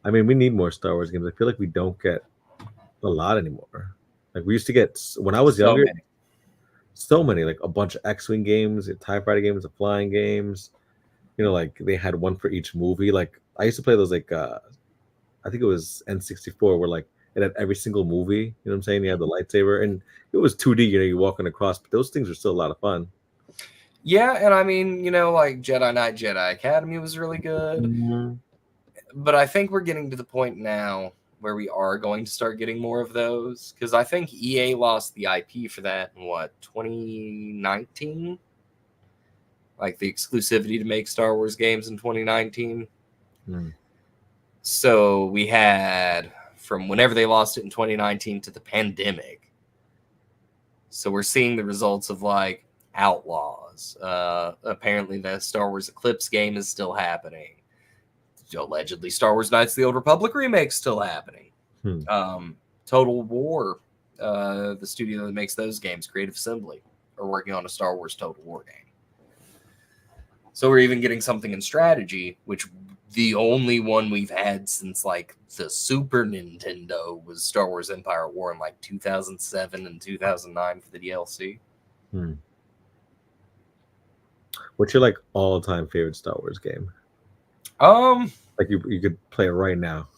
I mean, we need more Star Wars games. I feel like we don't get a lot anymore. Like we used to get when I was younger, so many, like a bunch of X-Wing games, TIE Fighter games, the flying games. You know, like they had one for each movie. Like I used to play those like I think it was N64 where like it had every single movie. You know what I'm saying? You had the lightsaber and it was 2D, you know, you're walking across, but those things are still a lot of fun. Yeah, and I mean, you know, like Jedi Knight, Jedi Academy was really good. Mm-hmm. But I think we're getting to the point now where we are going to start getting more of those. Because I think EA lost the IP for that in, 2019? Like the exclusivity to make Star Wars games in 2019. Mm. So we had from whenever they lost it in 2019 to the pandemic. So we're seeing the results of like Outlaws. Apparently the Star Wars Eclipse game is still happening. Allegedly Star Wars Knights of the Old Republic remake still happening. Total War, the studio that makes those games, Creative Assembly, are working on a Star Wars Total War game. So we're even getting something in strategy, which the only one we've had since like the Super Nintendo was Star Wars Empire at War in like 2007 and 2009 for the DLC. What's your like all-time favorite Star Wars game? Like you could play it right now.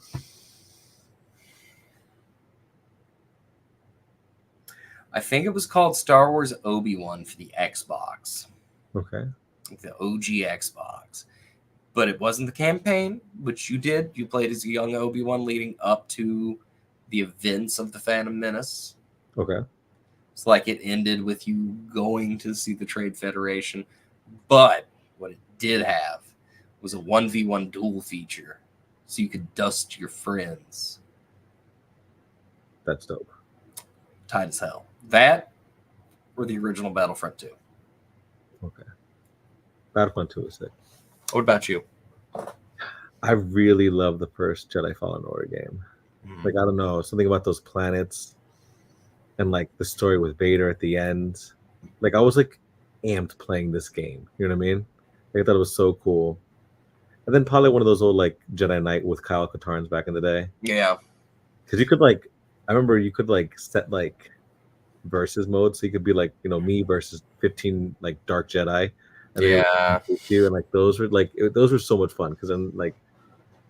I think it was called Star Wars Obi-Wan for the Xbox. Okay. Like the OG Xbox. But it wasn't the campaign, which you did. You played as a young Obi-Wan leading up to the events of the Phantom Menace. Okay. It's like it ended with you going to see the Trade Federation. But what it did have was a 1v1 duel feature. So you could dust your friends. That's dope. Tight as hell. That or the original Battlefront 2. Okay. Battlefront 2 is sick. What about you? I really love the first Jedi Fallen Order game. Like, I don't know, something about those planets and like the story with Vader at the end. Like, I was like amped playing this game. You know what I mean? Like, I thought it was so cool. And then probably one of those old like Jedi Knight with Kyle Katarns back in the day. Yeah. Because you could like, I remember you could like set like versus mode, so you could be like, you know, me versus 15 like Dark Jedi. And and like those were so much fun because then like,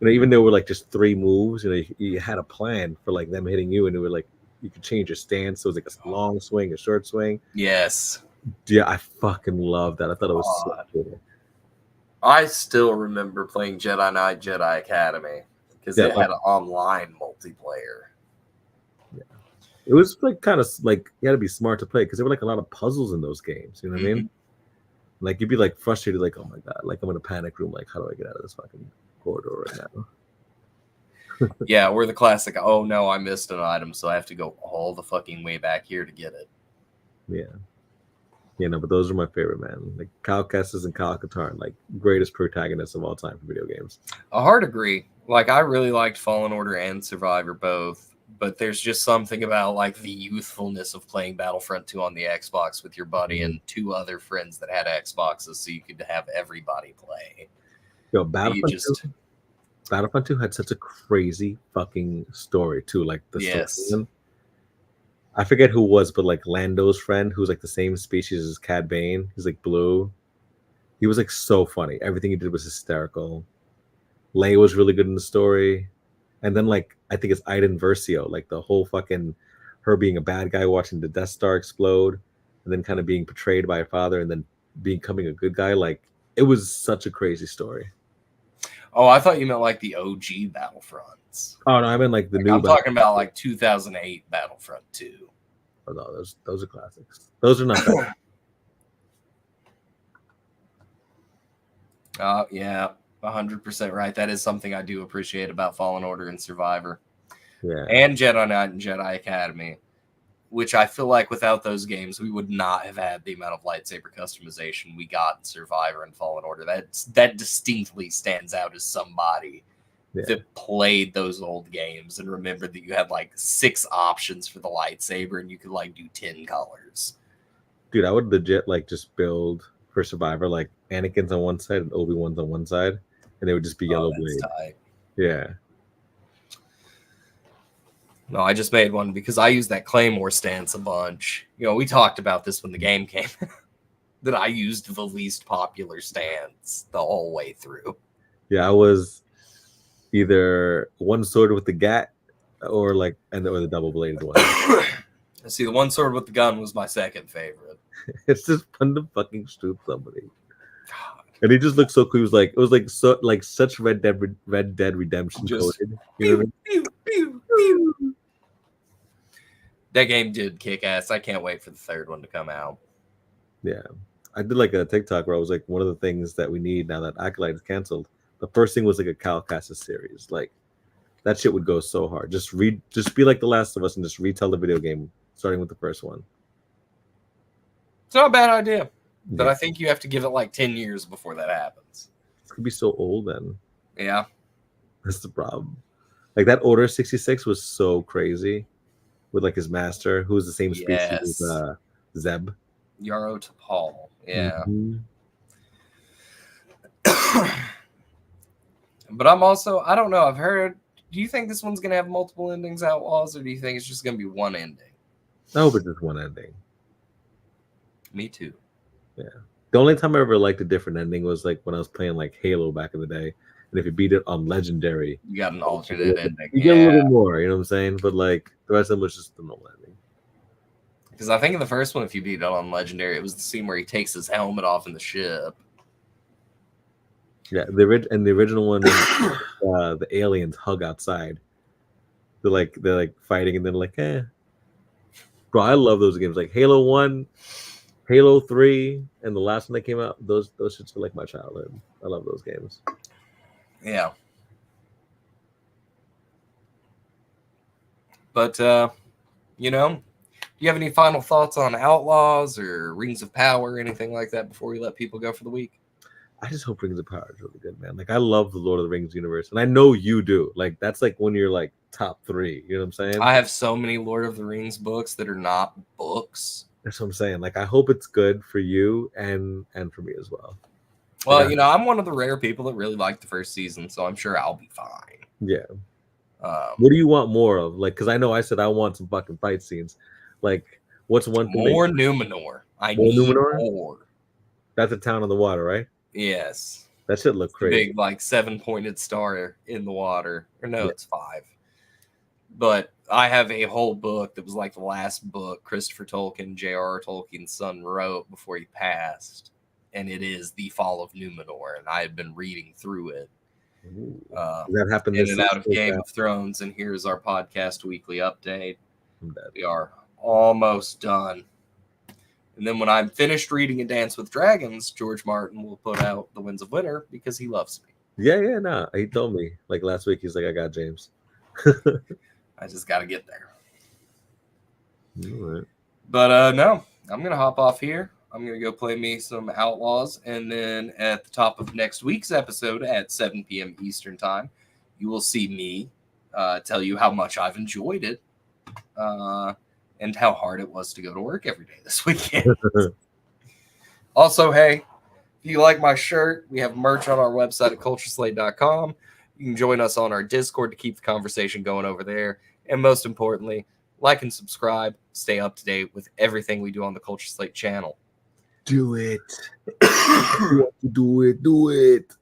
you know, even though we're like just 3 moves, you know, you had a plan for like them hitting you, and it would like you could change your stance. So it was like a long swing, a short swing. Yes. Yeah, I fucking love that. I thought it was so cool. I still remember playing Jedi Knight, Jedi Academy. because it had online multiplayer. It was like kind of like you had to be smart to play because there were like a lot of puzzles in those games. You know what I mean? Like you'd be like frustrated, like, oh my god, like I'm in a panic room. Like, how do I get out of this fucking corridor right now? Yeah, or the classic, oh no, I missed an item, so I have to go all the fucking way back here to get it. Yeah. Yeah, no, but those are my favorite, man. Like Kyle Kestis and Kyle Katarn, like greatest protagonists of all time for video games. A hard agree. Like I really liked Fallen Order and Survivor both, but there's just something about like the youthfulness of playing Battlefront 2 on the Xbox with your buddy and 2 other friends that had Xboxes, so you could have everybody play. Yo, Battlefront 2 had such a crazy fucking story too. Like the story. I forget who it was, but like Lando's friend, who's like the same species as Cad Bane. He's like blue. He was like so funny. Everything he did was hysterical. Leia was really good in the story. And then like I think it's Iden Versio, like the whole fucking her being a bad guy watching the Death Star explode, and then kind of being betrayed by her father, and then becoming a good guy. Like it was such a crazy story. Oh, I thought you meant like the OG Battlefronts. Oh no, I mean like the new. I'm talking about like 2008 Battlefront 2. Oh no, those are classics. Those are not bad. Yeah, 100% right. That is something I do appreciate about Fallen Order and Survivor. Yeah. And Jedi Knight and Jedi Academy, which I feel like without those games, we would not have had the amount of lightsaber customization we got in Survivor and Fallen Order. That distinctly stands out as somebody that played those old games and remembered that you had like 6 options for the lightsaber and you could like do 10 colors. Dude, I would legit like just build for Survivor like Anakin's on one side and Obi-Wan's on one side, and they would just be yellow blade. Tight. Yeah. No, I just made one because I use that Claymore stance a bunch. You know, we talked about this when the game came, that I used the least popular stance the whole way through. Yeah, I was either one sword with the gat or like or the double bladed one. See, the one sword with the gun was my second favorite. It's just fun to fucking shoot somebody. God. And he just looked so cool. It was such Red Dead Redemption just coded. You know pew, pew, pew. That game did kick ass. I can't wait for the third one to come out. Yeah. I did like a TikTok where I was like, one of the things that we need now that Acolyte is canceled, the first thing was like a Kyle Kestis series. Like that shit would go so hard. Just be like The Last of Us and just retell the video game starting with the first one. It's not a bad idea, but I think you have to give it like 10 years before that happens. It's gonna be so old then. Yeah, that's the problem. Like that Order 66 was so crazy with like his master, who was the same species as Zeb. Yaro Tapal. Yeah. Mm-hmm. But I'm also, I don't know. I've heard. Do you think this one's gonna have multiple endings, Outlaws, or do you think it's just gonna be one ending? I hope it's just one ending. Me too. Yeah. The only time I ever liked a different ending was like when I was playing like Halo back in the day. And if you beat it on Legendary, you got an alternate ending. You get a little bit more, you know what I'm saying? But like the rest of them was just the normal ending. Because I think in the first one, if you beat it on Legendary, it was the scene where he takes his helmet off in the ship. Yeah, the original one, the aliens hug outside. They're like fighting, and then like, Bro, I love those games. Like Halo 1, Halo 3, and the last one that came out. Those shits are like my childhood. I love those games. Yeah. But you know, do you have any final thoughts on Outlaws or Rings of Power or anything like that before we let people go for the week? I just hope Rings of Power is really good, man. Like I love the Lord of the Rings universe, and I know you do. Like that's like when you're like top 3. You know what I'm saying? I have so many Lord of the Rings books that are not books. That's what I'm saying. Like I hope it's good for you and for me as well. Well, yeah. You know, I'm one of the rare people that really liked the first season, so I'm sure I'll be fine. Yeah. What do you want more of? Like, because I know I said I want some fucking fight scenes. Like, what's one thing? More Numenor. I need more. That's a town on the water, right? Yes. That shit look crazy. Big, like 7-pointed star in the water. Or no, it's 5. But I have a whole book that was like the last book Christopher Tolkien, J.R.R. Tolkien's son, wrote before he passed. And it is The Fall of Numenor. And I had been reading through it. Ooh. Uh, Does that happen in this and out of season? Game of Thrones, and here's our podcast weekly update. I'm dead. We are almost done. And then when I'm finished reading A Dance with Dragons, George Martin will put out The Winds of Winter because he loves me. Yeah, no. He told me like last week. He's like, I got James. I just got to get there. All right. But no, I'm going to hop off here. I'm going to go play me some Outlaws. And then at the top of next week's episode at 7 p.m. Eastern Time, you will see me tell you how much I've enjoyed it and how hard it was to go to work every day this weekend. Also, hey, if you like my shirt, we have merch on our website at cultureslate.com. You can join us on our Discord to keep the conversation going over there. And most importantly, like and subscribe. Stay up to date with everything we do on the Culture Slate channel. Do it. Do it.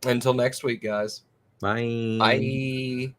Until next week, guys. Bye. Bye.